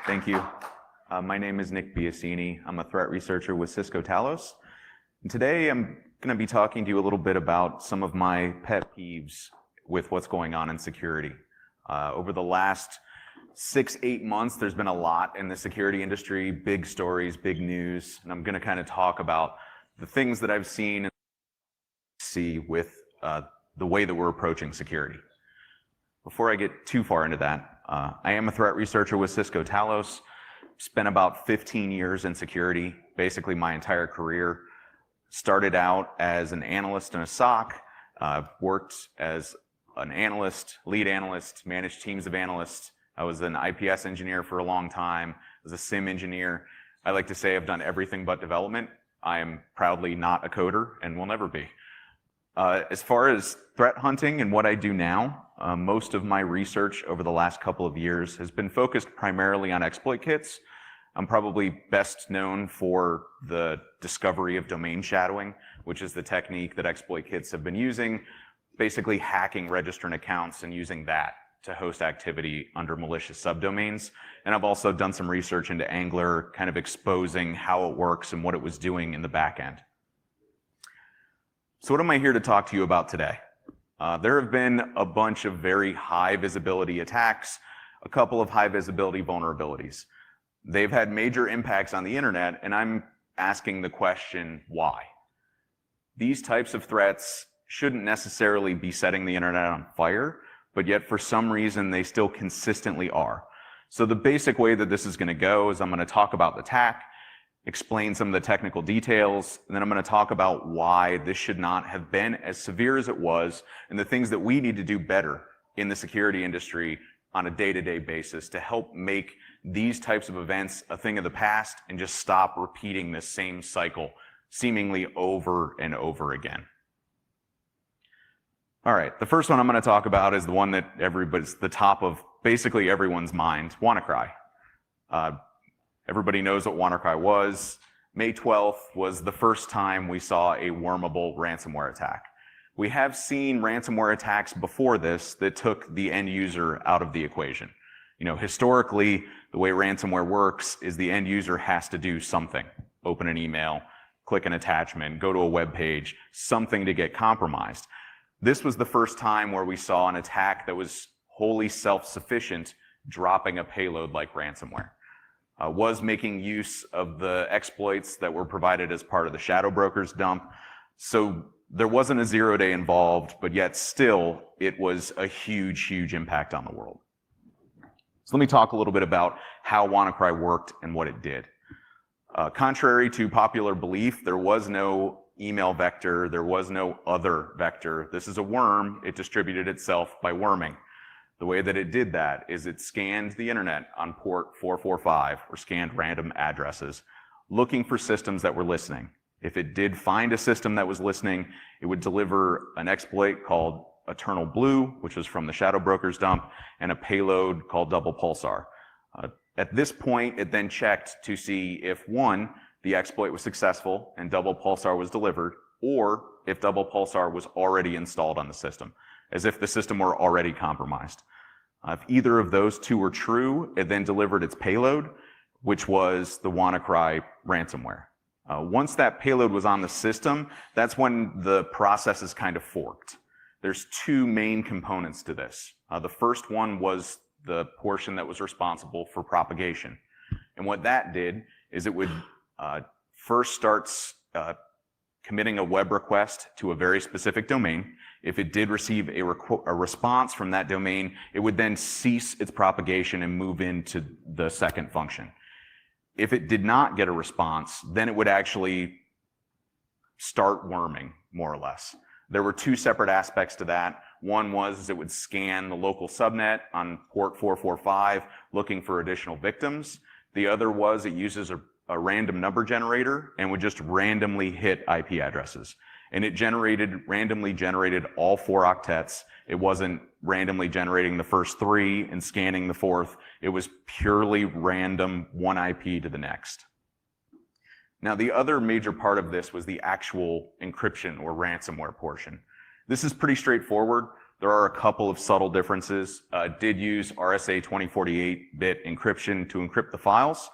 Thank you. My name is Nick Biasini. I'm a threat researcher with Cisco Talos. And today I'm going to be talking to you a little bit about some of my pet peeves with what's going on in security. Over the last 6-8 months, there's been a lot in the security industry, big stories, big news, and I'm going to kind of talk about the things that I've seen and see with the way that we're approaching security. Before I get too far into that, I am a threat researcher with Cisco Talos. Spent about 15 years in security, basically my entire career. Started out as an analyst in a SOC, worked as an analyst, lead analyst, managed teams of analysts. I was an IPS engineer for a long time, was a SIM engineer. I like to say I've done everything but development. I am proudly not a coder and will never be. As far as threat hunting and what I do now, most of my research over the last couple of years has been focused primarily on exploit kits. I'm probably best known for the discovery of domain shadowing, which is the technique that exploit kits have been using, basically hacking registrant accounts and using that to host activity under malicious subdomains. And I've also done some research into Angler, kind of exposing how it works and what it was doing in the back end. So what am I here to talk to you about today? There have been a bunch of very high visibility attacks, a couple of high visibility vulnerabilities. They've had major impacts on the internet, and I'm asking the question, why? These types of threats shouldn't necessarily be setting the internet on fire, but yet for some reason they still consistently are. So the basic way that this is going to go is I'm going to talk about the attack, explain some of the technical details, and then I'm going to talk about why this should not have been as severe as it was and the things that we need to do better in the security industry on a day-to-day basis to help make these types of events a thing of the past and just stop repeating this same cycle seemingly over and over again. All right, the first one I'm going to talk about is the one that everybody's the top of basically everyone's mind, WannaCry. Everybody knows what WannaCry was. May 12th was the first time we saw a wormable ransomware attack. We have seen ransomware attacks before this that took the end user out of the equation. You know, historically, the way ransomware works is the end user has to do something. Open an email, click an attachment, go to a web page, something to get compromised. This was the first time where we saw an attack that was wholly self-sufficient, dropping a payload like ransomware. Was making use of the exploits that were provided as part of the shadow brokers dump. So there wasn't a 0-day involved, but yet still it was a huge, huge impact on the world. So let me talk a little bit about how WannaCry worked and what it did. Contrary to popular belief, there was no email vector, there was no other vector. This is a worm. It distributed itself by worming. The way that it did that is it scanned the internet on port 445 or scanned random addresses looking for systems that were listening. If it did find a system that was listening, it would deliver an exploit called Eternal Blue, which was from the shadow brokers dump, and a payload called Double Pulsar. At this point, it then checked to see if one, the exploit was successful and Double Pulsar was delivered, or if Double Pulsar was already installed on the system, as if the system were already compromised. If either of those two were true, it then delivered its payload, which was the WannaCry ransomware. Once that payload was on the system, that's when the process is kind of forked. There's two main components to this. The first one was the portion that was responsible for propagation. And what that did is it would first start committing a web request to a very specific domain. If it did receive a response from that domain, it would then cease its propagation and move into the second function. If it did not get a response, then it would actually start worming, more or less. There were two separate aspects to that. One was it would scan the local subnet on port 445 looking for additional victims. The other was it uses a random number generator and would just randomly hit IP addresses. And it randomly generated all 4 octets. It wasn't randomly generating the first 3 and scanning the 4th. It was purely random, one IP to the next. Now, the other major part of this was the actual encryption or ransomware portion. This is pretty straightforward. There are a couple of subtle differences. Did use RSA 2048-bit encryption to encrypt the files.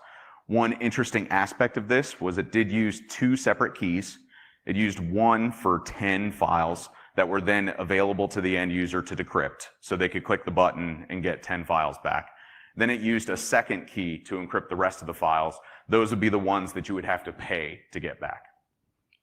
One interesting aspect of this was it did use 2 separate keys. It used one for 10 files that were then available to the end user to decrypt, so they could click the button and get 10 files back. Then it used a second key to encrypt the rest of the files. Those would be the ones that you would have to pay to get back.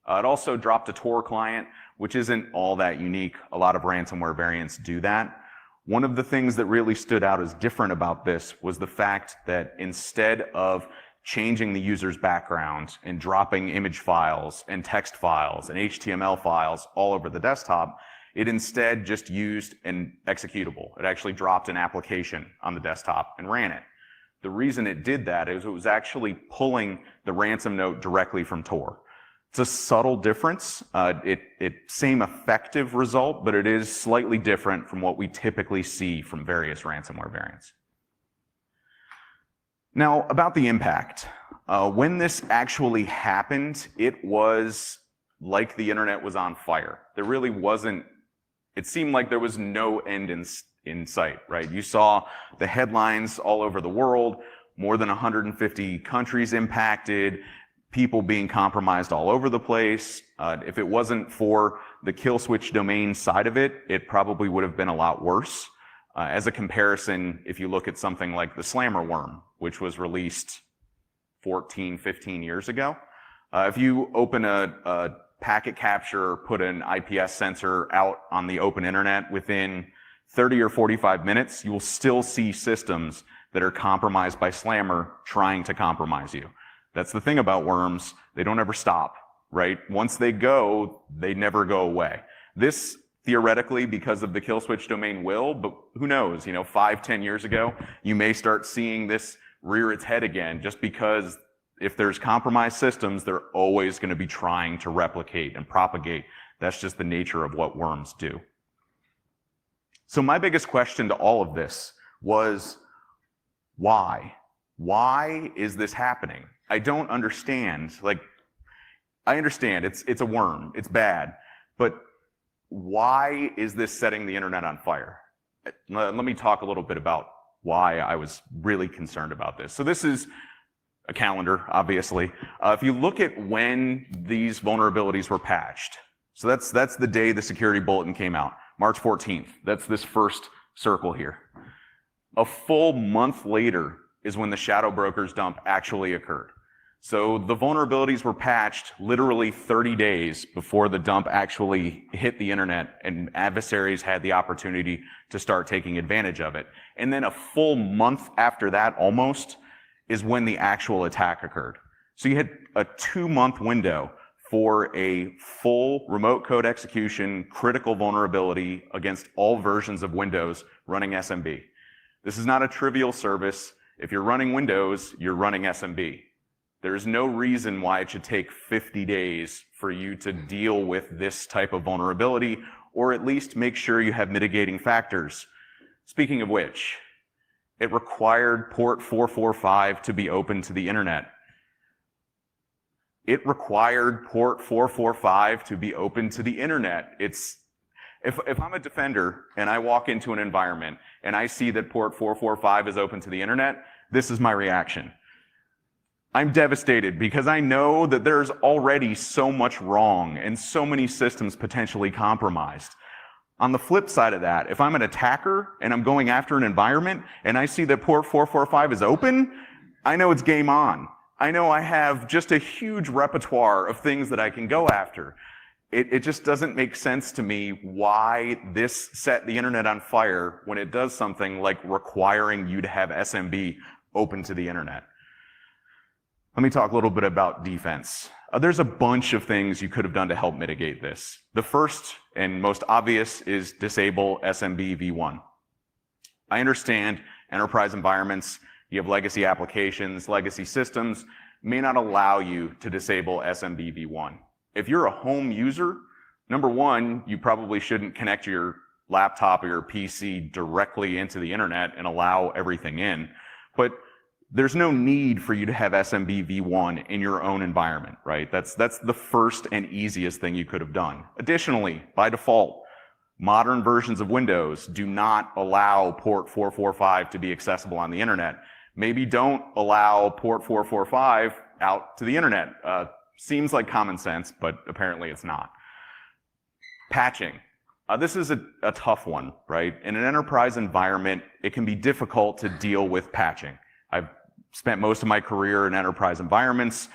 It also dropped a Tor client, which isn't all that unique. A lot of ransomware variants do that. One of the things that really stood out as different about this was the fact that instead of changing the user's background and dropping image files and text files and HTML files all over the desktop, it instead just used an executable. It actually dropped an application on the desktop and ran it. The reason it did that is it was actually pulling the ransom note directly from Tor. It's a subtle difference. Same effective result, but it is slightly different from what we typically see from various ransomware variants. Now, about the impact. When this actually happened, it was like the internet was on fire. There really wasn't, it seemed like there was no end in sight, right? You saw the headlines all over the world, more than 150 countries impacted, people being compromised all over the place. If it wasn't for the kill switch domain side of it, it probably would have been a lot worse. As a comparison, if you look at something like the Slammer worm, which was released 14, 15 years ago, if you open a packet capture or put an IPS sensor out on the open internet within 30 or 45 minutes, you will still see systems that are compromised by Slammer trying to compromise you. That's the thing about worms. They don't ever stop, right? Once they go, they never go away. This theoretically, because of the kill switch domain will, but who knows, 5, 10 years ago, you may start seeing this rear its head again, just because if there's compromised systems, they're always going to be trying to replicate and propagate. That's just the nature of what worms do. So my biggest question to all of this was, why? Why is this happening? I don't understand. I understand it's a worm, it's bad, but why is this setting the internet on fire? Let me talk a little bit about why I was really concerned about this. So this is a calendar, obviously. If you look at when these vulnerabilities were patched, so that's the day the security bulletin came out, March 14th. That's this first circle here. A full month later is when the shadow brokers dump actually occurred. So the vulnerabilities were patched literally 30 days before the dump actually hit the internet and adversaries had the opportunity to start taking advantage of it. And then a full month after that almost is when the actual attack occurred. So you had a 2-month window for a full remote code execution critical vulnerability against all versions of Windows running SMB. This is not a trivial service. If you're running Windows, you're running SMB. There's no reason why it should take 50 days for you to deal with this type of vulnerability, or at least make sure you have mitigating factors. Speaking of which, it required port 445 to be open to the internet. It required port 445 to be open to the internet. If I'm a defender and I walk into an environment and I see that port 445 is open to the internet, this is my reaction. I'm devastated because I know that there's already so much wrong and so many systems potentially compromised. On the flip side of that, if I'm an attacker and I'm going after an environment and I see that port 445 is open, I know it's game on. I know I have just a huge repertoire of things that I can go after. It just doesn't make sense to me why this set the internet on fire when it does something like requiring you to have SMB open to the internet. Let me talk a little bit about defense. There's a bunch of things you could have done to help mitigate this. The first and most obvious is disable SMB v1. I understand enterprise environments, you have legacy applications, legacy systems, may not allow you to disable SMB v1. If you're a home user, number one, you probably shouldn't connect your laptop or your PC directly into the internet and allow everything in. But there's no need for you to have SMB v1 in your own environment, right? That's the first and easiest thing you could have done. Additionally, by default, Modern versions of Windows do not allow port 445 to be accessible on the internet. Maybe don't allow port 445 out to the internet. Seems like common sense, but apparently it's not. Patching. This is a tough one, right? In an enterprise environment, it can be difficult to deal with patching. I've spent most of my career in enterprise environments.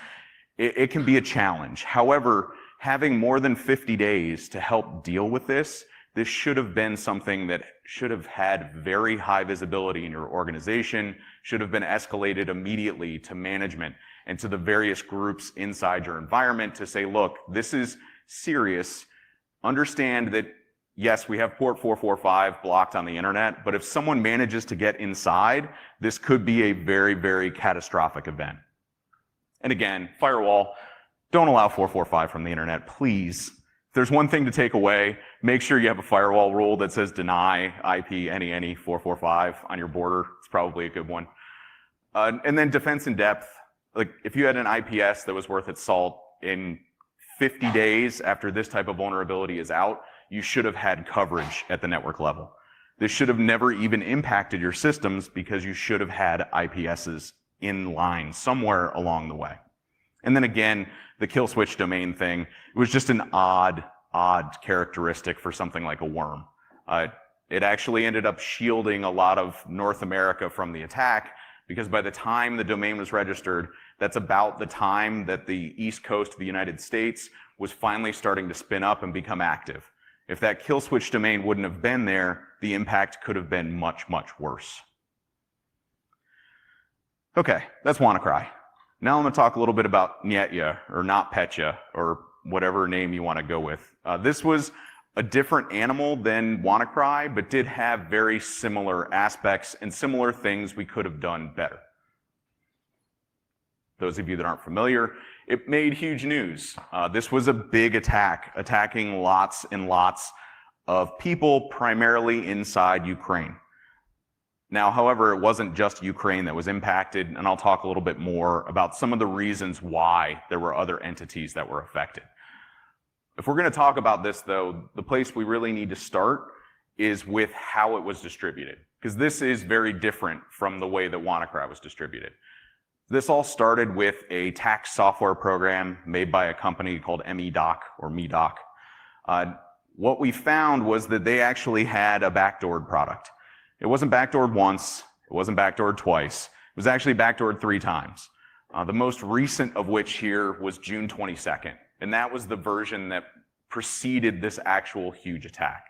It can be a challenge. However, having more than 50 days to help deal with this should have been something that should have had very high visibility in your organization, should have been escalated immediately to management and to the various groups inside your environment to say, look, this is serious. Understand that, yes, we have port 445 blocked on the internet, but if someone manages to get inside, this could be a very, very catastrophic event. And again, firewall, don't allow 445 from the internet, please. If there's one thing to take away, make sure you have a firewall rule that says deny IP any 445 on your border. It's probably a good one. And then defense in depth. Like if you had an IPS that was worth its salt in 50 days after this type of vulnerability is out, you should have had coverage at the network level. This should have never even impacted your systems because you should have had IPSs in line somewhere along the way. And then again, the kill switch domain thing, it was just an odd characteristic for something like a worm. It actually ended up shielding a lot of North America from the attack because by the time the domain was registered, that's about the time that the East Coast of the United States was finally starting to spin up and become active. If that kill switch domain wouldn't have been there, the impact could have been much, much worse. Okay, that's WannaCry. Now I'm going to talk a little bit about Nyetya, or NotPetya, or whatever name you want to go with. This was a different animal than WannaCry, but did have very similar aspects and similar things we could have done better. Those of you that aren't familiar, it made huge news. This was a big attack, attacking lots and lots of people, primarily inside Ukraine. Now, however, it wasn't just Ukraine that was impacted, and I'll talk a little bit more about some of the reasons why there were other entities that were affected. If we're going to talk about this, though, the place we really need to start is with how it was distributed, because this is very different from the way that WannaCry was distributed. This all started with a tax software program made by a company called MEDOC, or MEDOC. What we found was that they actually had a backdoored product. It wasn't backdoored once, it wasn't backdoored twice, it was actually backdoored 3 times. The most recent of which here was June 22nd, and that was the version that preceded this actual huge attack.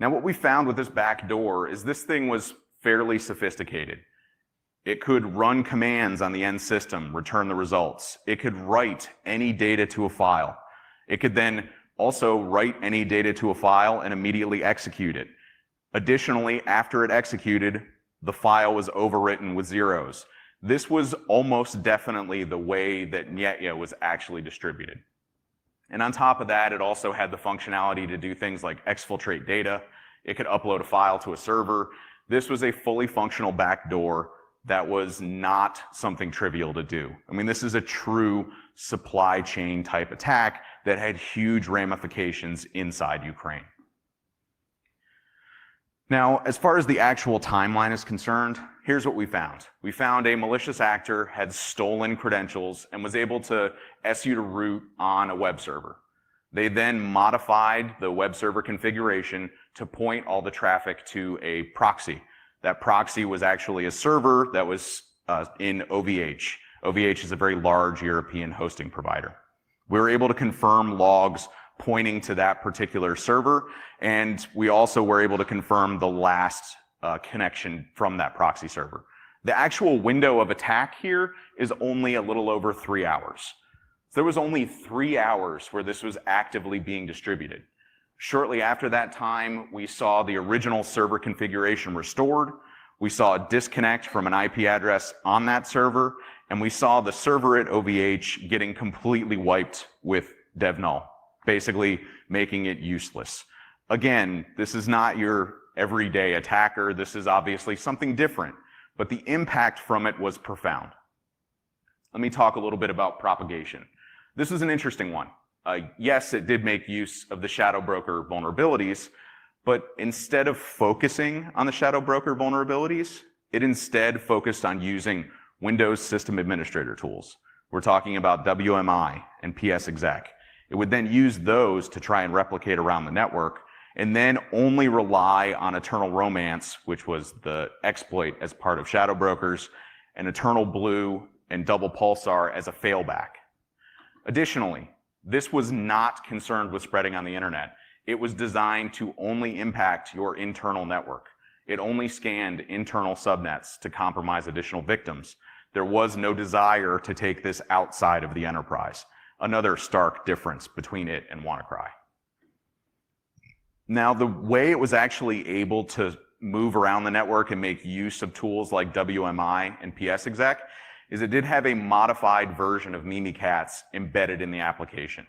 Now what we found with this backdoor is this thing was fairly sophisticated. It could run commands on the end system, return the results. It could write any data to a file. It could then also write any data to a file and immediately execute it. Additionally, after it executed, the file was overwritten with zeros. This was almost definitely the way that Nyetya was actually distributed. And on top of that, it also had the functionality to do things like exfiltrate data. It could upload a file to a server. This was a fully functional backdoor that was not something trivial to do. I mean, this is a true supply chain type attack that had huge ramifications inside Ukraine. Now, as far as the actual timeline is concerned, here's what we found. We found a malicious actor had stolen credentials and was able to SU to root on a web server. They then modified the web server configuration to point all the traffic to a proxy. That proxy was actually a server that was in OVH. OVH is a very large European hosting provider. We were able to confirm logs pointing to that particular server, and we also were able to confirm the last connection from that proxy server. The actual window of attack here is only a little over 3 hours. So there was only 3 hours where this was actively being distributed. Shortly after that time, we saw the original server configuration restored. We saw a disconnect from an IP address on that server, and we saw the server at OVH getting completely wiped with devnull, basically making it useless. Again, this is not your everyday attacker. This is obviously something different, but the impact from it was profound. Let me talk a little bit about propagation. This is an interesting one. yes, it did make use of the shadow broker vulnerabilities, but instead of focusing on the shadow broker vulnerabilities, it instead focused on using Windows System Administrator tools. We're talking about WMI and PSExec. It would then use those to try and replicate around the network, and then only rely on Eternal Romance, which was the exploit as part of shadow brokers, and Eternal Blue and Double Pulsar as a failback. Additionally, this was not concerned with spreading on the internet. It was designed to only impact your internal network. It only scanned internal subnets to compromise additional victims. There was no desire to take this outside of the enterprise. Another stark difference between it and WannaCry. Now, the way it was actually able to move around the network and make use of tools like WMI and PSExec is it did have a modified version of Mimikatz embedded in the application.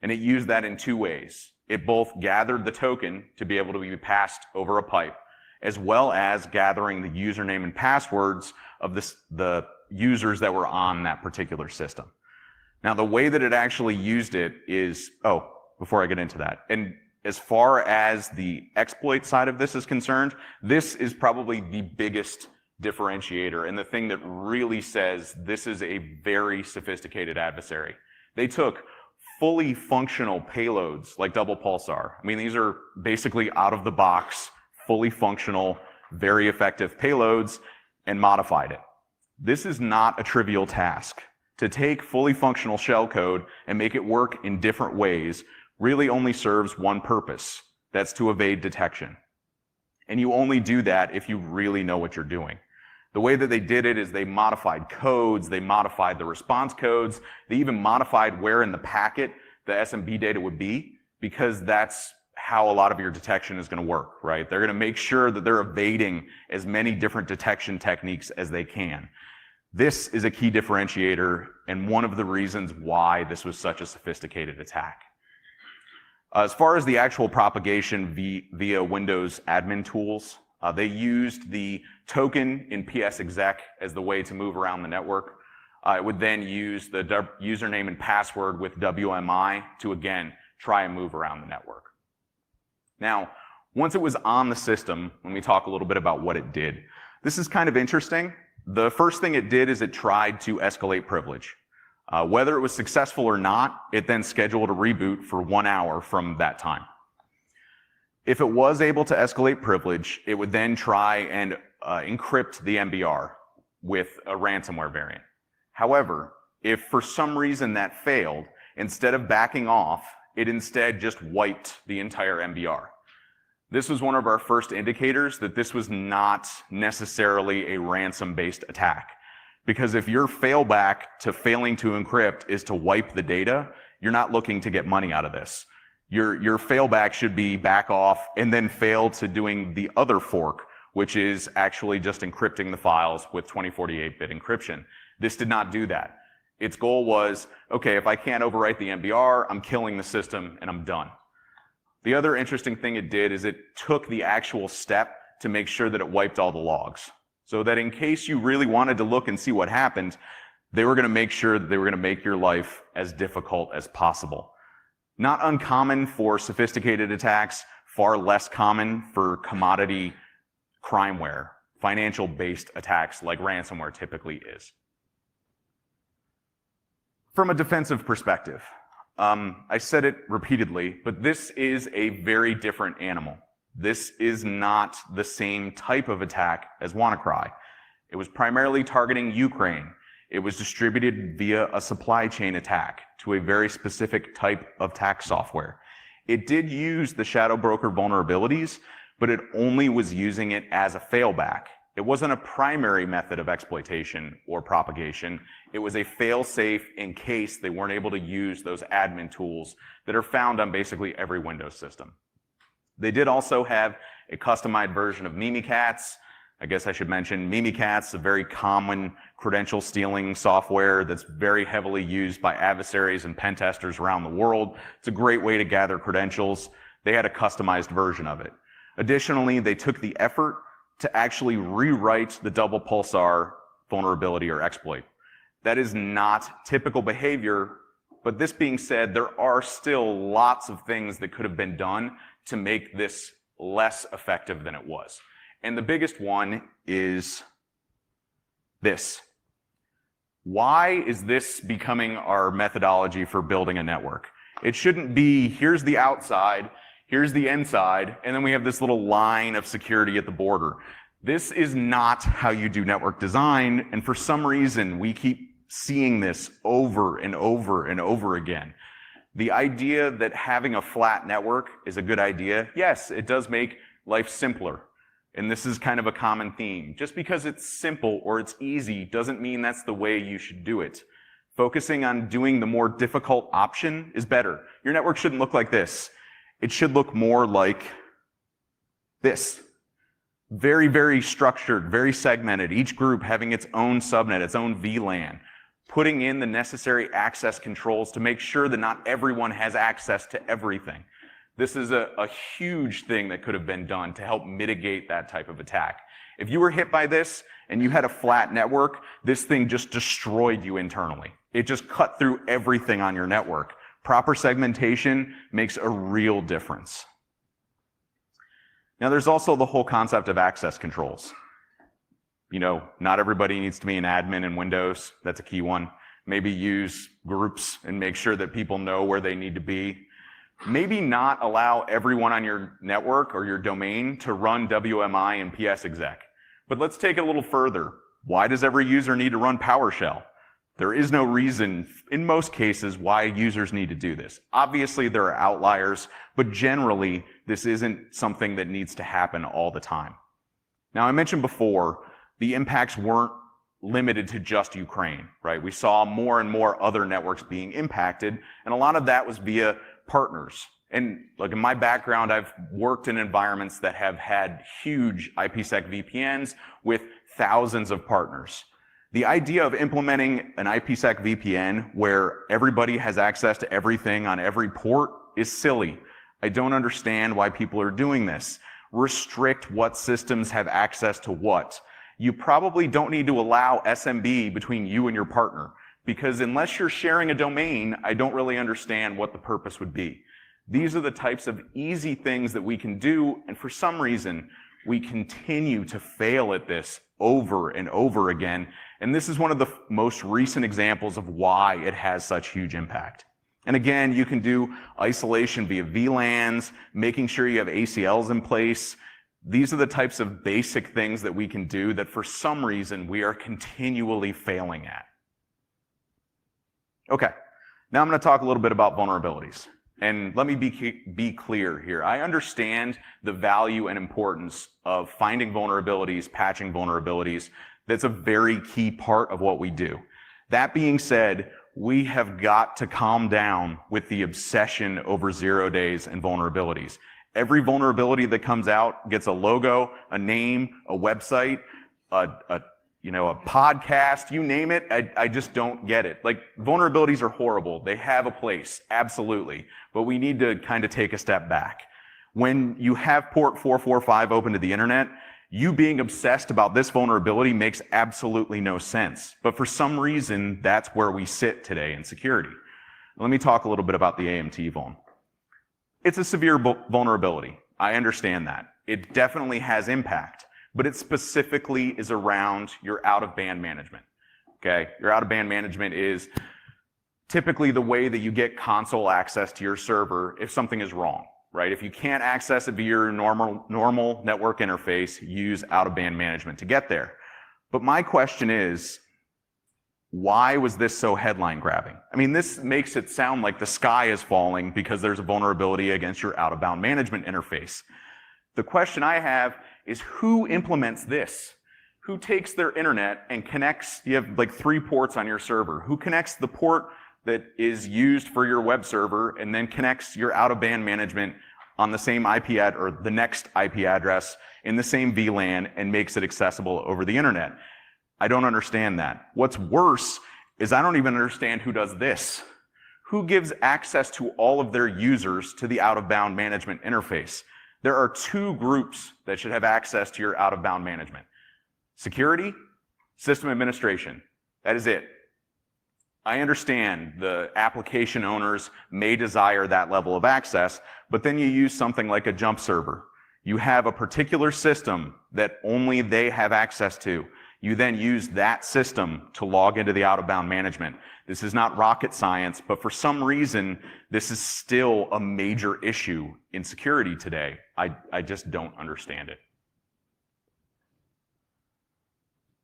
And it used that in two ways. It both gathered the token to be able to be passed over a pipe, as well as gathering the username and passwords of the users that were on that particular system. Now, the way that it actually used it is, before I get into that, and as far as the exploit side of this is concerned, this is probably the biggest differentiator and the thing that really says this is a very sophisticated adversary. They took fully functional payloads like Double Pulsar. I mean, these are basically out of the box, fully functional, very effective payloads, and modified it. This is not a trivial task. To take fully functional shellcode and make it work in different ways really only serves one purpose. That's to evade detection. And you only do that if you really know what you're doing. The way that they did it is they modified codes, they modified the response codes, they even modified where in the packet the SMB data would be, because that's how a lot of your detection is going to work, right? They're going to make sure that they're evading as many different detection techniques as they can. This is a key differentiator and one of the reasons why this was such a sophisticated attack. As far as the actual propagation via Windows admin tools, they used the token in PSExec as the way to move around the network. It would then use the username and password with WMI to, again, try and move around the network. Now, once it was on the system, let me talk a little bit about what it did. This is kind of interesting. The first thing it did is it tried to escalate privilege. Whether it was successful or not, it then scheduled a reboot for 1 hour from that time. If it was able to escalate privilege, it would then try and encrypt the MBR with a ransomware variant. However, if for some reason that failed, instead of backing off, it instead just wiped the entire MBR. This was one of our first indicators that this was not necessarily a ransom-based attack. Because if your failback to failing to encrypt is to wipe the data, you're not looking to get money out of this. Your failback should be back off and then fail to doing the other fork, which is actually just encrypting the files with 2048-bit encryption. This did not do that. Its goal was, okay, if I can't overwrite the MBR, I'm killing the system and I'm done. The other interesting thing it did is it took the actual step to make sure that it wiped all the logs. So that in case you really wanted to look and see what happened, they were going to make sure that they were going to make your life as difficult as possible. Not uncommon for sophisticated attacks, far less common for commodity crimeware, financial-based attacks like ransomware typically is. From a defensive perspective, I said it repeatedly, but this is a very different animal. This is not the same type of attack as WannaCry. It was primarily targeting Ukraine. It was distributed via a supply chain attack to a very specific type of tax software. It did use the shadow broker vulnerabilities, but it only was using it as a failback. It wasn't a primary method of exploitation or propagation. It was a fail-safe in case they weren't able to use those admin tools that are found on basically every Windows system. They did also have a customized version of Mimikatz. I guess I should mention Mimikatz, a very common credential stealing software that's very heavily used by adversaries and pen testers around the world. It's a great way to gather credentials. They had a customized version of it. Additionally, they took the effort to actually rewrite the Double Pulsar vulnerability or exploit. That is not typical behavior But this being said, there are still lots of things that could have been done to make this less effective than it was. And the biggest one is this. Why is this becoming our methodology for building a network? It shouldn't be, here's the outside, here's the inside, and then we have this little line of security at the border. This is not how you do network design, and for some reason, we keep seeing this over and over and over again. The idea that having a flat network is a good idea, yes, it does make life simpler. And this is kind of a common theme. Just because it's simple or it's easy doesn't mean that's the way you should do it. Focusing on doing the more difficult option is better. Your network shouldn't look like this. It should look more like this. Very, very structured, very segmented, each group having its own subnet, its own VLAN, putting in the necessary access controls to make sure that not everyone has access to everything. This is a huge thing that could have been done to help mitigate that type of attack. If you were hit by this and you had a flat network, this thing just destroyed you internally. It just cut through everything on your network. Proper segmentation makes a real difference. Now, there's also the whole concept of access controls. You know, not everybody needs to be an admin in Windows. That's a key one. Maybe use groups and make sure that people know where they need to be. Maybe not allow everyone on your network or your domain to run WMI and PSExec. But let's take it a little further. Why does every user need to run PowerShell? There is no reason, in most cases, why users need to do this. Obviously, there are outliers, but generally, this isn't something that needs to happen all the time. Now, I mentioned before, the impacts weren't limited to just Ukraine, right? We saw more and more other networks being impacted, and a lot of that was via partners. And like in my background, I've worked in environments that have had huge IPsec VPNs with thousands of partners. The idea of implementing an IPsec VPN where everybody has access to everything on every port is silly. I don't understand why people are doing this. Restrict what systems have access to what. You probably don't need to allow SMB between you and your partner, because unless you're sharing a domain, I don't really understand what the purpose would be. These are the types of easy things that we can do, and for some reason, we continue to fail at this over and over again, and this is one of the most recent examples of why it has such huge impact. And again, you can do isolation via VLANs, making sure you have ACLs in place. These are the types of basic things that we can do that for some reason we are continually failing at. Okay, now I'm going to talk a little bit about vulnerabilities. And let me be clear here. I understand the value and importance of finding vulnerabilities, patching vulnerabilities. That's a very key part of what we do. That being said, we have got to calm down with the obsession over 0 days and vulnerabilities. Every vulnerability that comes out gets a logo, a name, a website, a podcast, you name it. I just don't get it. Like, vulnerabilities are horrible. They have a place, absolutely. But we need to kind of take a step back. When you have port 445 open to the internet, you being obsessed about this vulnerability makes absolutely no sense. But for some reason, that's where we sit today in security. Let me talk a little bit about the AMT vuln. It's a severe vulnerability. I understand that. It definitely has impact, but it specifically is around your out-of-band management. Okay? Your out-of-band management is typically the way that you get console access to your server if something is wrong, right? If you can't access it via your normal network interface, use out-of-band management to get there. But my question is, why was this so headline grabbing? I mean, this makes it sound like the sky is falling because there's a vulnerability against your out-of-bound management interface. The question I have is, who implements this? Who takes their internet and connects, you have like 3 ports on your server. Who connects the port that is used for your web server and then connects your out-of-band management on the same IP or the next IP address in the same VLAN and makes it accessible over the internet? I don't understand that. What's worse is I don't even understand who does this. Who gives access to all of their users to the out-of-bound management interface? There are 2 groups that should have access to your out-of-bound management. Security, system administration. That is it. I understand the application owners may desire that level of access, but then you use something like a jump server. You have a particular system that only they have access to. You then use that system to log into the out-of-bound management. This is not rocket science, but for some reason, this is still a major issue in security today. I just don't understand it.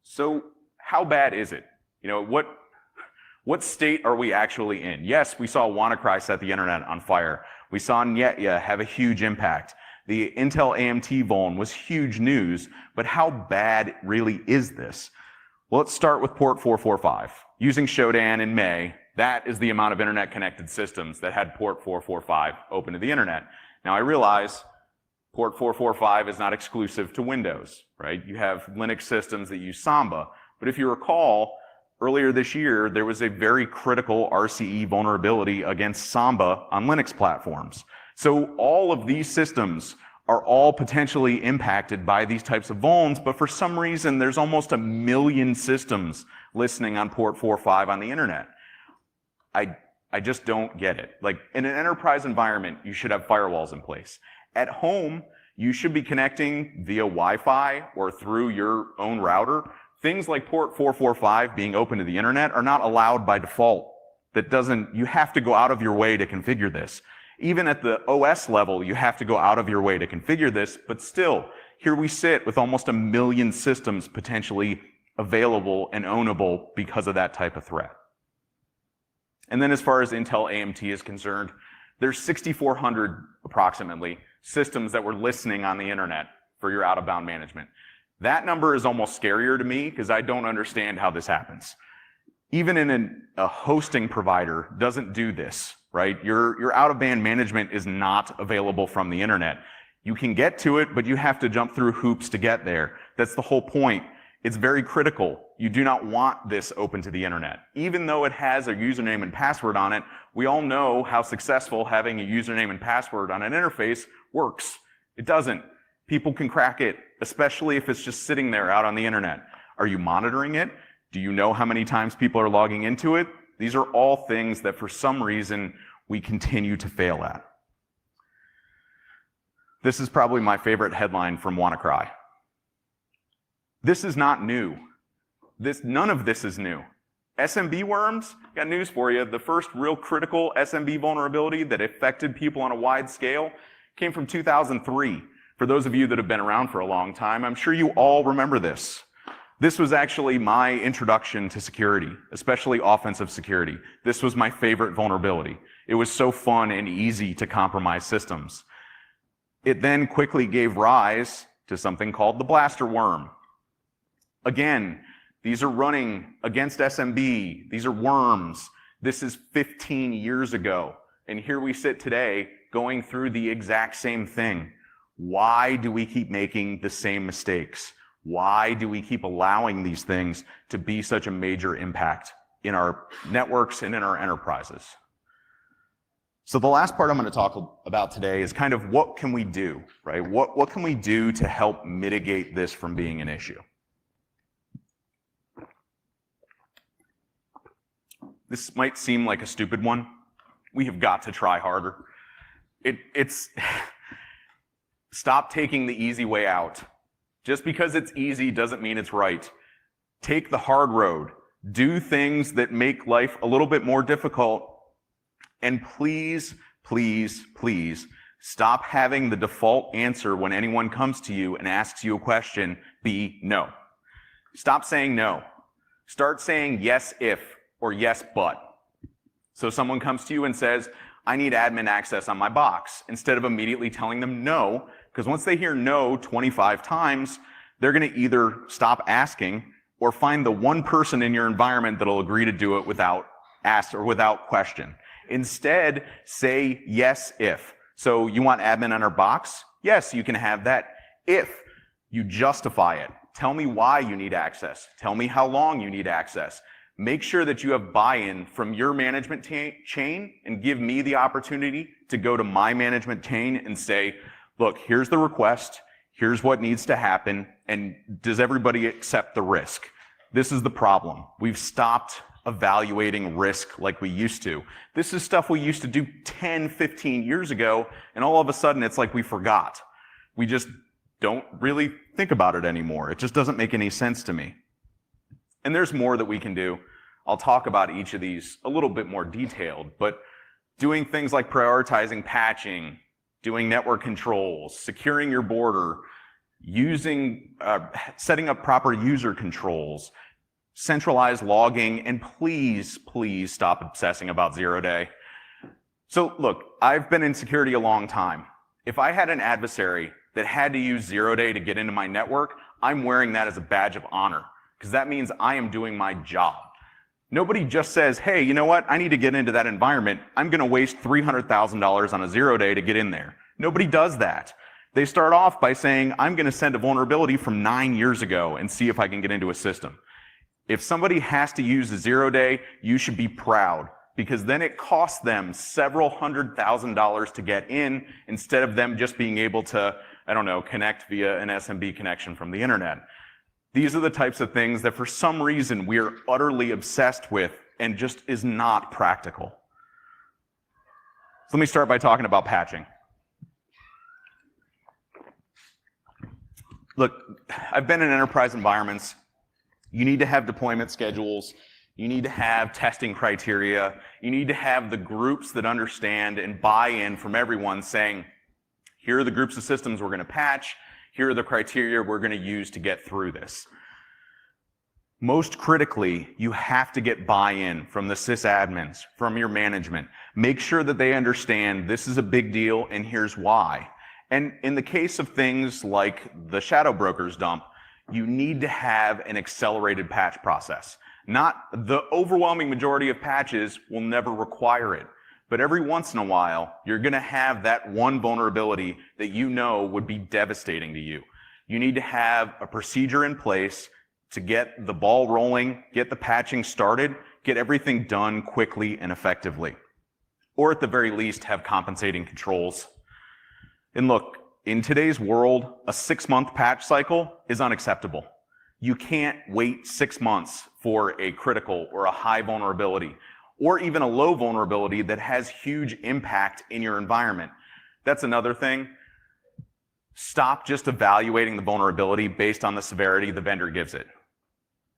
So how bad is it? You know, what state are we actually in? Yes, we saw WannaCry set the internet on fire. We saw Nyetya have a huge impact. The Intel AMT vuln was huge news, but how bad really is this? Well, let's start with port 445. Using Shodan in May, that is the amount of internet connected systems that had port 445 open to the internet. Now I realize port 445 is not exclusive to Windows, right? You have Linux systems that use Samba, but if you recall, earlier this year, there was a very critical RCE vulnerability against Samba on Linux platforms. So all of these systems are all potentially impacted by these types of vulns, but for some reason, there's almost 1 million systems listening on port 4.5 on the internet. I just don't get it. Like, in an enterprise environment, you should have firewalls in place. At home, you should be connecting via Wi-Fi or through your own router. Things like port 445 being open to the internet are not allowed by default. You have to go out of your way to configure this. Even at the OS level, you have to go out of your way to configure this, but still, here we sit with almost 1 million systems potentially available and ownable because of that type of threat. And then as far as Intel AMT is concerned, there's 6,400 approximately systems that were listening on the internet for your out-of-bound management. That number is almost scarier to me because I don't understand how this happens. Even in a hosting provider doesn't do this, right? Your out-of-band management is not available from the internet. You can get to it, but you have to jump through hoops to get there. That's the whole point. It's very critical. You do not want this open to the internet. Even though it has a username and password on it, we all know how successful having a username and password on an interface works. It doesn't. People can crack it, especially if it's just sitting there out on the internet. Are you monitoring it? Do you know how many times people are logging into it? These are all things that for some reason we continue to fail at. This is probably my favorite headline from WannaCry. This is not new. None of this is new. SMB worms, got news for you. The first real critical SMB vulnerability that affected people on a wide scale came from 2003. For those of you that have been around for a long time, I'm sure you all remember this. This was actually my introduction to security, especially offensive security. This was my favorite vulnerability. It was so fun and easy to compromise systems. It then quickly gave rise to something called the blaster worm. Again, these are running against SMB. These are worms. This is 15 years ago. And here we sit today going through the exact same thing. Why do we keep making the same mistakes? Why do we keep allowing these things to be such a major impact in our networks and in our enterprises? So the last part I'm going to talk about today is kind of what can we do, right? What can we do to help mitigate this from being an issue? This might seem like a stupid one. We have got to try harder. It's stop taking the easy way out. Just because it's easy doesn't mean it's right. Take the hard road. Do things that make life a little bit more difficult. And please, please, please, stop having the default answer when anyone comes to you and asks you a question be no. Stop saying no. Start saying yes if or yes but. So someone comes to you and says, I need admin access on my box, instead of immediately telling them no, because once they hear no 25 times, they're going to either stop asking or find the one person in your environment that'll agree to do it without ask or without question. Instead, say yes if. So you want admin on our box? Yes, you can have that if you justify it. Tell me why you need access. Tell me how long you need access. Make sure that you have buy-in from your management chain and give me the opportunity to go to my management chain and say, look, here's the request, here's what needs to happen, and does everybody accept the risk? This is the problem. We've stopped evaluating risk like we used to. This is stuff we used to do 10, 15 years ago, and all of a sudden it's like we forgot. We just don't really think about it anymore. It just doesn't make any sense to me. And there's more that we can do. I'll talk about each of these a little bit more detailed, but doing things like prioritizing patching, doing network controls, securing your border, setting up proper user controls, centralized logging, and please, please stop obsessing about zero-day. So look, I've been in security a long time. If I had an adversary that had to use zero-day to get into my network, I'm wearing that as a badge of honor, because that means I am doing my job. Nobody just says, hey, you know what? I need to get into that environment. I'm going to waste $300,000 on a zero-day to get in there. Nobody does that. They start off by saying, I'm going to send a vulnerability from 9 years ago and see if I can get into a system. If somebody has to use a zero-day, you should be proud, because then it costs them several $100,000 to get in instead of them just being able to, I don't know, connect via an SMB connection from the internet. These are the types of things that for some reason we are utterly obsessed with and just is not practical. So let me start by talking about patching. Look, I've been in enterprise environments. You need to have deployment schedules. You need to have testing criteria. You need to have the groups that understand and buy in from everyone saying, here are the groups of systems we're going to patch. Here are the criteria we're going to use to get through this. Most critically, you have to get buy-in from the sysadmins, from your management. Make sure that they understand this is a big deal and here's why. And in the case of things like the shadow brokers dump, you need to have an accelerated patch process. Not the overwhelming majority of patches will never require it. But every once in a while, you're going to have that one vulnerability that you know would be devastating to you. You need to have a procedure in place to get the ball rolling, get the patching started, get everything done quickly and effectively. Or at the very least, have compensating controls. And look, in today's world, a 6-month patch cycle is unacceptable. You can't wait 6 months for a critical or a high vulnerability, or even a low vulnerability that has huge impact in your environment. That's another thing. Stop just evaluating the vulnerability based on the severity the vendor gives it.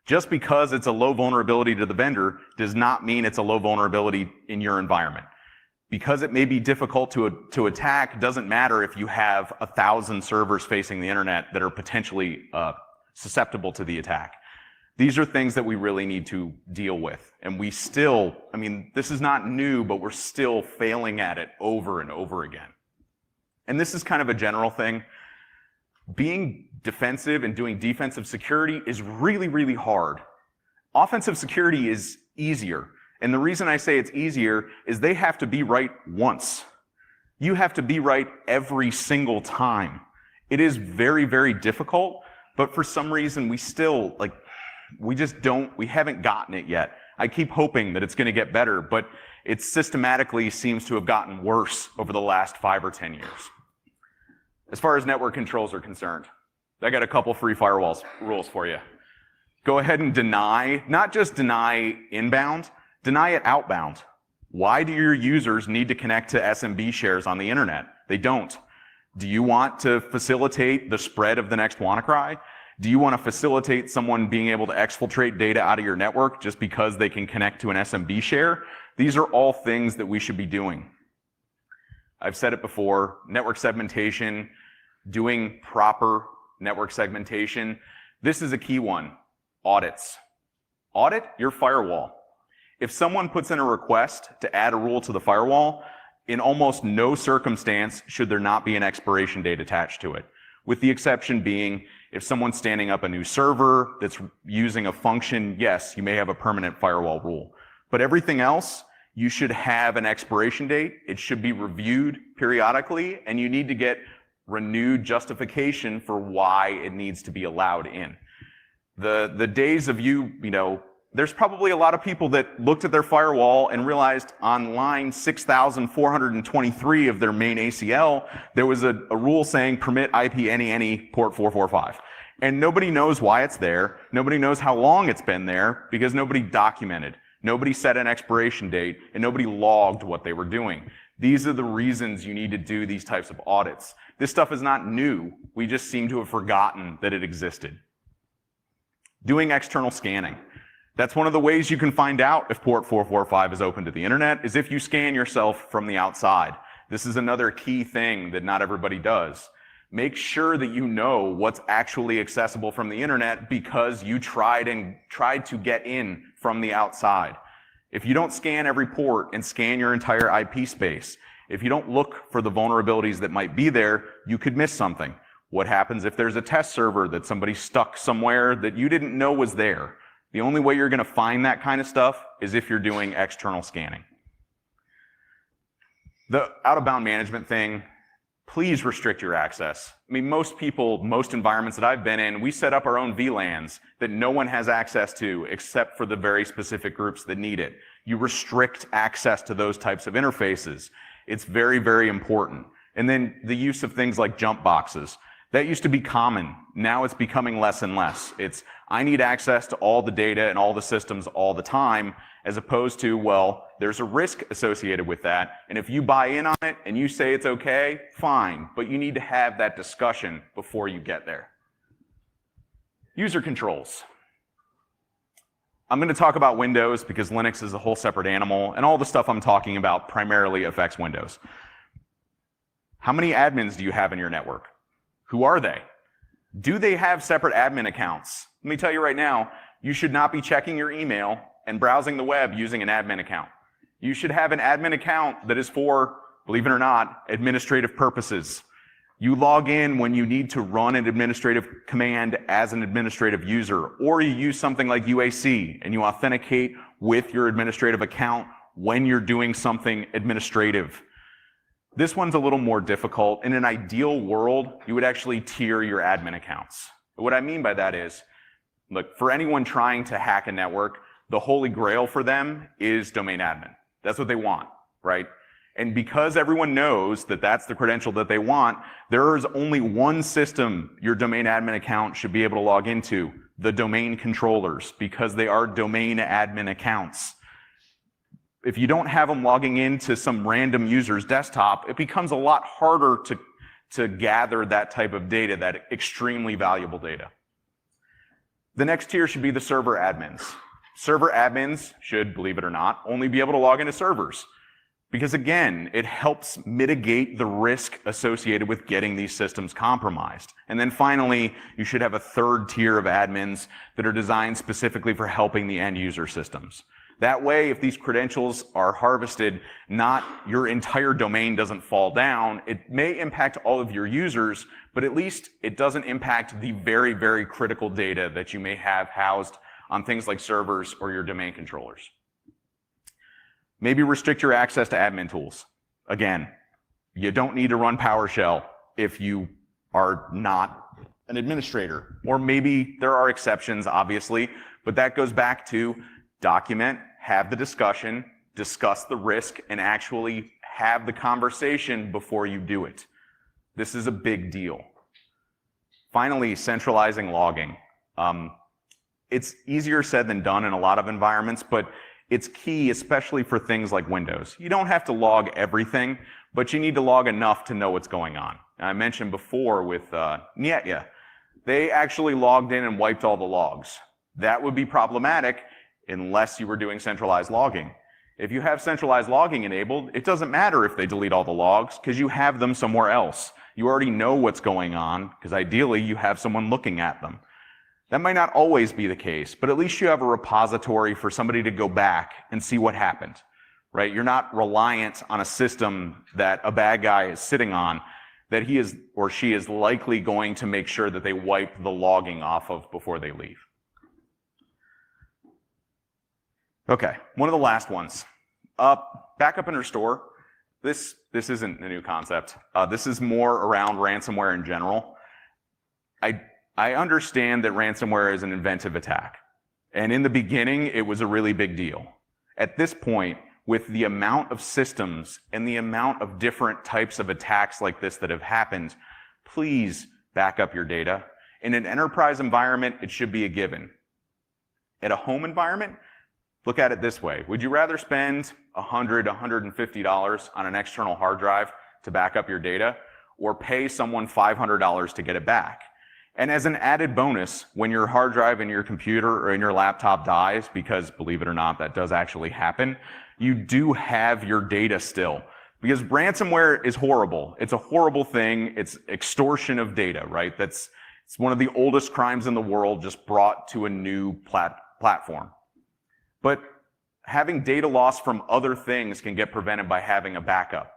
Just because it's a low vulnerability to the vendor does not mean it's a low vulnerability in your environment. Because it may be difficult to attack doesn't matter if you have 1,000 servers facing the internet that are potentially susceptible to the attack. These are things that we really need to deal with. And we still, I mean, this is not new, but we're still failing at it over and over again. And this is kind of a general thing. Being defensive and doing defensive security is really, really hard. Offensive security is easier. And the reason I say it's easier is they have to be right once. You have to be right every single time. It is very, very difficult, but for some reason we still, we haven't gotten it yet. I keep hoping that it's going to get better, but it systematically seems to have gotten worse over the last 5 or 10 years. As far as network controls are concerned, I got a couple free firewalls rules for you. Go ahead and deny, not just deny inbound, deny it outbound. Why do your users need to connect to SMB shares on the internet? They don't. Do you want to facilitate the spread of the next WannaCry? Do you want to facilitate someone being able to exfiltrate data out of your network just because they can connect to an SMB share? These are all things that we should be doing. I've said it before, network segmentation, doing proper network segmentation. This is a key one, audits. Audit your firewall. If someone puts in a request to add a rule to the firewall, in almost no circumstance should there not be an expiration date attached to it. With the exception being, if someone's standing up a new server that's using a function, yes, you may have a permanent firewall rule. But everything else, you should have an expiration date. It should be reviewed periodically, and you need to get renewed justification for why it needs to be allowed in. The days of you know, there's probably a lot of people that looked at their firewall and realized on line 6,423 of their main ACL, there was a rule saying permit IP any port 445. And nobody knows why it's there. Nobody knows how long it's been there because nobody documented. Nobody set an expiration date, and nobody logged what they were doing. These are the reasons you need to do these types of audits. This stuff is not new. We just seem to have forgotten that it existed. Doing external scanning. That's one of the ways you can find out if port 445 is open to the internet, is if you scan yourself from the outside. This is another key thing that not everybody does. Make sure that you know what's actually accessible from the internet because you tried to get in from the outside. If you don't scan every port and scan your entire IP space, if you don't look for the vulnerabilities that might be there, you could miss something. What happens if there's a test server that somebody stuck somewhere that you didn't know was there? The only way you're going to find that kind of stuff is if you're doing external scanning. The out-of-bound management thing, please restrict your access. I mean, most people, most environments that I've been in, we set up our own VLANs that no one has access to except for the very specific groups that need it. You restrict access to those types of interfaces. It's very, very important. And then the use of things like jump boxes. That used to be common. Now it's becoming less and less. It's, I need access to all the data and all the systems all the time, as opposed to, well, there's a risk associated with that, and if you buy in on it and you say it's okay, fine, but you need to have that discussion before you get there. User controls. I'm going to talk about Windows because Linux is a whole separate animal, and all the stuff I'm talking about primarily affects Windows. How many admins do you have in your network? Who are they? Do they have separate admin accounts? Let me tell you right now, you should not be checking your email and browsing the web using an admin account. You should have an admin account that is for, believe it or not, administrative purposes. You log in when you need to run an administrative command as an administrative user, or you use something like UAC and you authenticate with your administrative account when you're doing something administrative. This one's a little more difficult. In an ideal world, you would actually tier your admin accounts. What I mean by that is, look, for anyone trying to hack a network, the holy grail for them is domain admin. That's what they want, right? And because everyone knows that that's the credential that they want, there is only one system your domain admin account should be able to log into, the domain controllers, because they are domain admin accounts. If you don't have them logging into some random user's desktop, it becomes a lot harder to gather that type of data, that extremely valuable data. The next tier should be the server admins. Server admins should, believe it or not, only be able to log into servers. Because again, it helps mitigate the risk associated with getting these systems compromised. And then finally, you should have a third tier of admins that are designed specifically for helping the end user systems. That way, if these credentials are harvested, not your entire domain doesn't fall down. It may impact all of your users, but at least it doesn't impact the very, very critical data that you may have housed on things like servers or your domain controllers. Maybe restrict your access to admin tools. Again, you don't need to run PowerShell if you are not an administrator. Or maybe there are exceptions, obviously, but that goes back to document, have the discussion, discuss the risk, and actually have the conversation before you do it. This is a big deal. Finally, centralizing logging. It's easier said than done in a lot of environments, but it's key, especially for things like Windows. You don't have to log everything, but you need to log enough to know what's going on. And I mentioned before with Nyetya, they actually logged in and wiped all the logs. That would be problematic unless you were doing centralized logging. If you have centralized logging enabled, it doesn't matter if they delete all the logs because you have them somewhere else. You already know what's going on because ideally you have someone looking at them. That might not always be the case, but at least you have a repository for somebody to go back and see what happened, right? You're not reliant on a system that a bad guy is sitting on that he is or she is likely going to make sure that they wipe the logging off of before they leave. Okay, one of the last ones. Backup and restore. This isn't a new concept. This is more around ransomware in general. I understand that ransomware is an inventive attack. And in the beginning, it was a really big deal. At this point, with the amount of systems and the amount of different types of attacks like this that have happened, please back up your data. In an enterprise environment, it should be a given. At a home environment, look at it this way. Would you rather spend $100, $150 on an external hard drive to back up your data, or pay someone $500 to get it back? And as an added bonus, when your hard drive in your computer or in your laptop dies, because believe it or not, that does actually happen, you do have your data still. Because ransomware is horrible. It's a horrible thing. It's extortion of data, right? It's one of the oldest crimes in the world, just brought to a new platform. But having data loss from other things can get prevented by having a backup.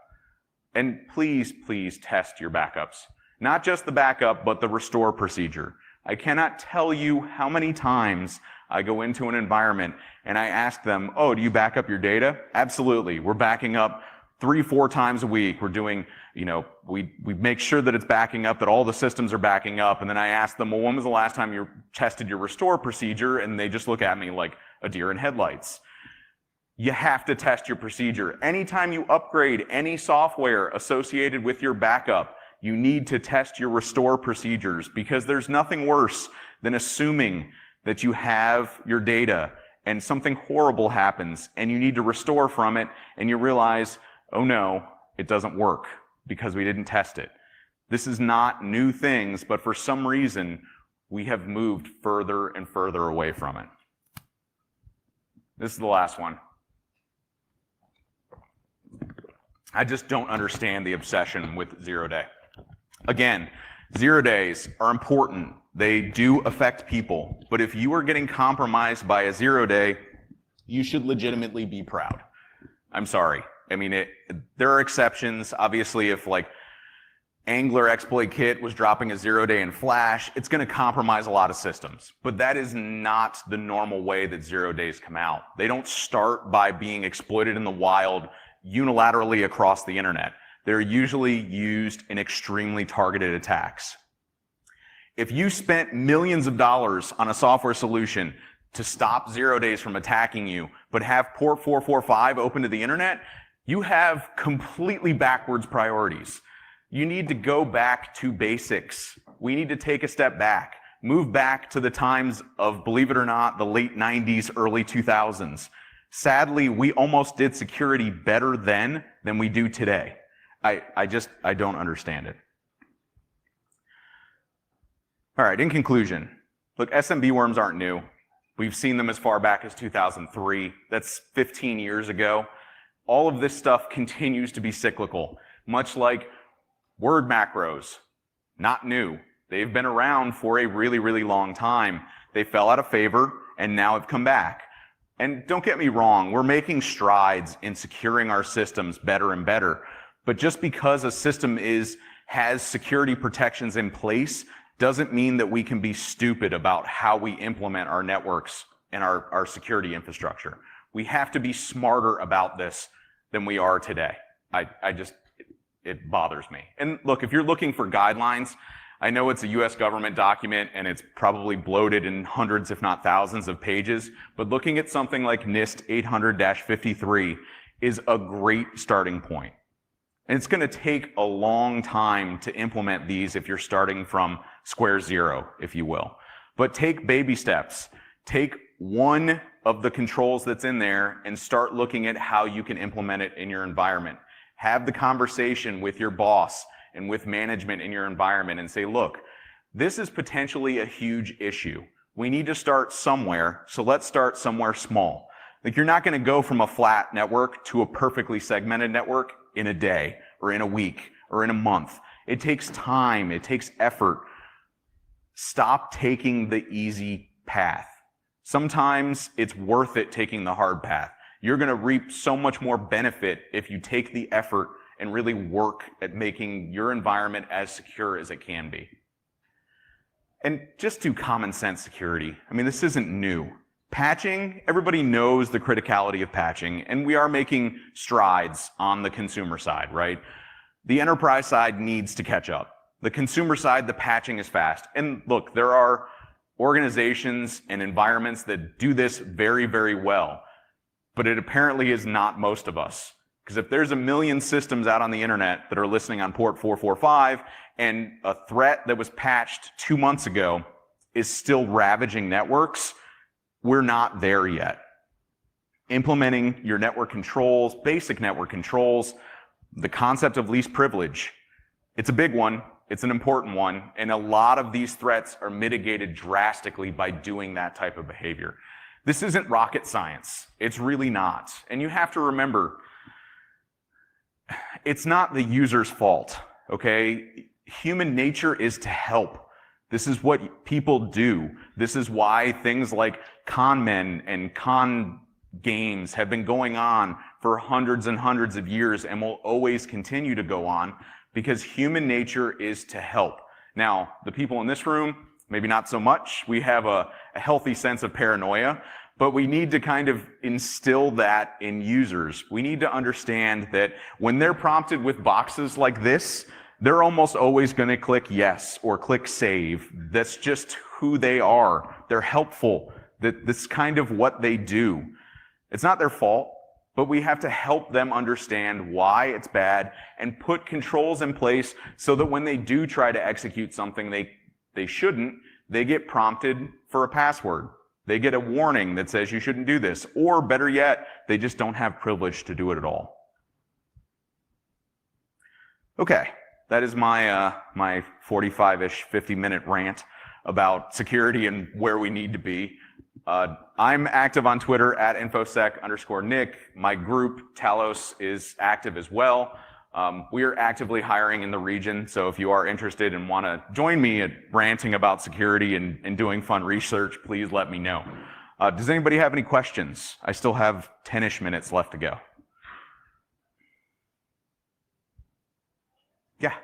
And please, please test your backups. Not just the backup, but the restore procedure. I cannot tell you how many times I go into an environment and I ask them, oh, do you back up your data? Absolutely. We're backing up 3-4 times a week. We're doing, we make sure that it's backing up, that all the systems are backing up. And then I ask them, well, when was the last time you tested your restore procedure? And they just look at me like a deer in headlights. You have to test your procedure. Anytime you upgrade any software associated with your backup, you need to test your restore procedures, because there's nothing worse than assuming that you have your data and something horrible happens and you need to restore from it and you realize, oh no, it doesn't work because we didn't test it. This is not new things, but for some reason, we have moved further and further away from it. This is the last one. I just don't understand the obsession with 0 day. Again, 0 days are important. They do affect people. But if you are getting compromised by a 0 day, you should legitimately be proud. I'm sorry. I mean, there are exceptions. Obviously, if like Angler Exploit Kit was dropping a 0 day in Flash, it's going to compromise a lot of systems. But that is not the normal way that 0 days come out. They don't start by being exploited in the wild unilaterally across the internet. They're usually used in extremely targeted attacks. If you spent millions of dollars on a software solution to stop 0 days from attacking you, but have port 445 open to the internet, you have completely backwards priorities. You need to go back to basics. We need to take a step back, move back to the times of, believe it or not, the late 90s, early 2000s. Sadly, we almost did security better then than we do today. I don't understand it. All right, in conclusion, look, SMB worms aren't new. We've seen them as far back as 2003. That's 15 years ago. All of this stuff continues to be cyclical, much like word macros. Not new. They've been around for a really, really long time. They fell out of favor and now have come back. And don't get me wrong, we're making strides in securing our systems better and better. But just because a system has security protections in place doesn't mean that we can be stupid about how we implement our networks and our security infrastructure. We have to be smarter about this than we are today. It bothers me. And look, if you're looking for guidelines, I know it's a US government document and it's probably bloated in hundreds, if not thousands of pages, but looking at something like NIST 800-53 is a great starting point. And it's going to take a long time to implement these if you're starting from square zero, if you will. But take baby steps. Take one of the controls that's in there and start looking at how you can implement it in your environment. Have the conversation with your boss and with management in your environment and say, look, this is potentially a huge issue. We need to start somewhere, so let's start somewhere small. Like, you're not going to go from a flat network to a perfectly segmented network in a day or in a week or in a month. It takes time. It takes effort. Stop taking the easy path. Sometimes it's worth it taking the hard path. You're going to reap so much more benefit if you take the effort and really work at making your environment as secure as it can be. And just do common sense security. I mean, this isn't new. Patching, everybody knows the criticality of patching, and we are making strides on the consumer side, right? The enterprise side needs to catch up. The consumer side, the patching is fast. And look, there are organizations and environments that do this very, very well, but it apparently is not most of us. Because if there's a million systems out on the internet that are listening on port 445 and a threat that was patched 2 months ago is still ravaging networks, we're not there yet. implementing your network controls, basic network controls, the concept of least privilege. It's a big one, it's an important one, and a lot of these threats are mitigated drastically by doing that type of behavior. This isn't rocket science. It's really not. And you have to remember, it's not the user's fault, okay? Human nature is to help. This is what people do. This is why things like con men and con games have been going on for hundreds and hundreds of years and will always continue to go on, because human nature is to help. Now, the people in this room, maybe not so much. We have a healthy sense of paranoia, but we need to kind of instill that in users. We need to understand that when they're prompted with boxes like this, they're almost always going to click yes or click save. That's just who they are. They're helpful. That's kind of what they do. It's not their fault, but we have to help them understand why it's bad and put controls in place so that when they do try to execute something they shouldn't, they get prompted for a password. They get a warning that says you shouldn't do this, or better yet, they just don't have privilege to do it at all. Okay, that is my 45-ish, 50-minute rant about security and where we need to be. I'm active on Twitter at @infosec_Nick. My group, Talos, is active as well. We are actively hiring in the region, so if you are interested and want to join me at ranting about security and doing fun research, please let me know. Does anybody have any questions? I still have 10-ish minutes left to go. Yeah.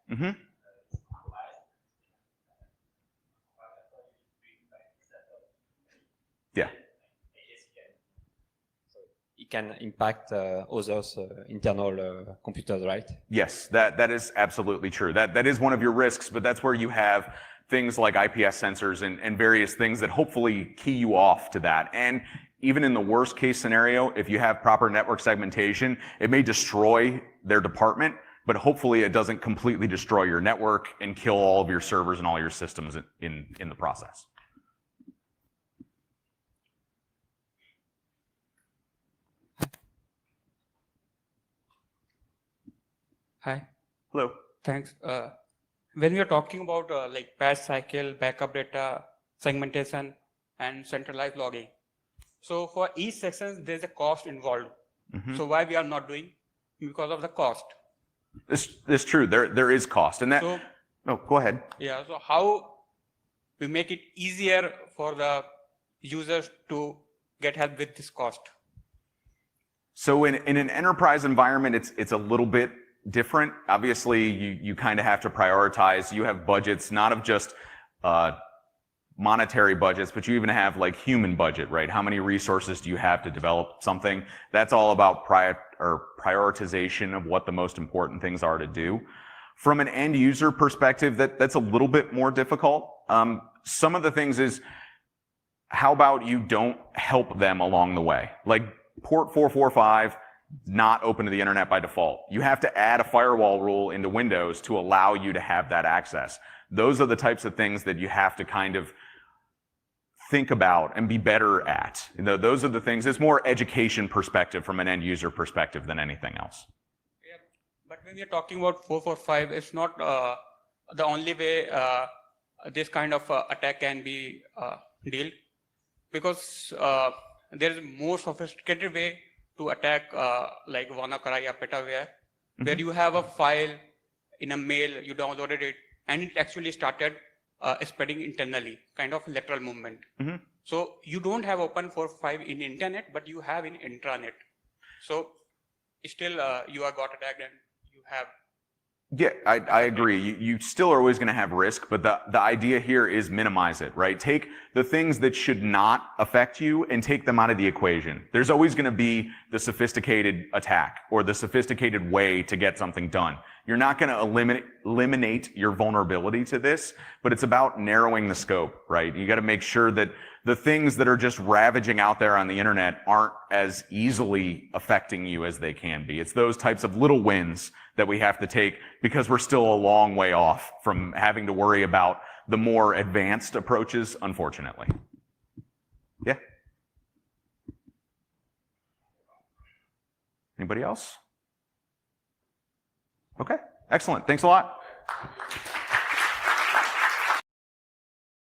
Mm-hmm. Yeah. It can impact others' internal computers, right? Yes, that is absolutely true. That is one of your risks, but that's where you have things like IPS sensors and various things that hopefully key you off to that. And even in the worst case scenario, if you have proper network segmentation, it may destroy their department, but hopefully it doesn't completely destroy your network and kill all of your servers and all your systems in the process. Hi. Hello. Thanks. When we are talking about like patch cycle, backup data, segmentation, and centralized logging, so for each section there's a cost involved. Mm-hmm. So why we are not doing? Because of the cost. It's true. There is cost, and that. So, oh, go ahead. Yeah. So how we make it easier for the users to get help with this cost? So in an enterprise environment, it's a little bit different. Obviously, you kind of have to prioritize. You have budgets, not of just monetary budgets, but you even have like human budget, right? How many resources do you have to develop something? That's all about prioritization of what the most important things are to do. From an end user perspective, that's a little bit more difficult. Some of the things is, how about you don't help them along the way? Like port 445, not open to the internet by default. You have to add a firewall rule into Windows to allow you to have that access. Those are the types of things that you have to kind of think about and be better at. Those are the things. It's more education perspective from an end user perspective than anything else. Yeah, but when you're talking about 445, it's not the only way this kind of attack can be dealt, because there is a more sophisticated way to attack like WannaCry or Petaware, mm-hmm. where you have a file in a mail, you downloaded it, and it actually started spreading internally, kind of lateral movement. Mm-hmm. So you don't have open 4.5 in internet, but you have in intranet. So still you are got attacked and you have. Yeah, I agree. You still are always going to have risk, but the idea here is minimize it, right? Take the things that should not affect you and take them out of the equation. There's always going to be the sophisticated attack or the sophisticated way to get something done. You're not going to eliminate your vulnerability to this, but it's about narrowing the scope, right? You got to make sure that the things that are just ravaging out there on the internet aren't as easily affecting you as they can be. It's those types of little wins that we have to take, because we're still a long way off from having to worry about the more advanced approaches, unfortunately. Yeah? Anybody else? Okay, excellent. Thanks a lot.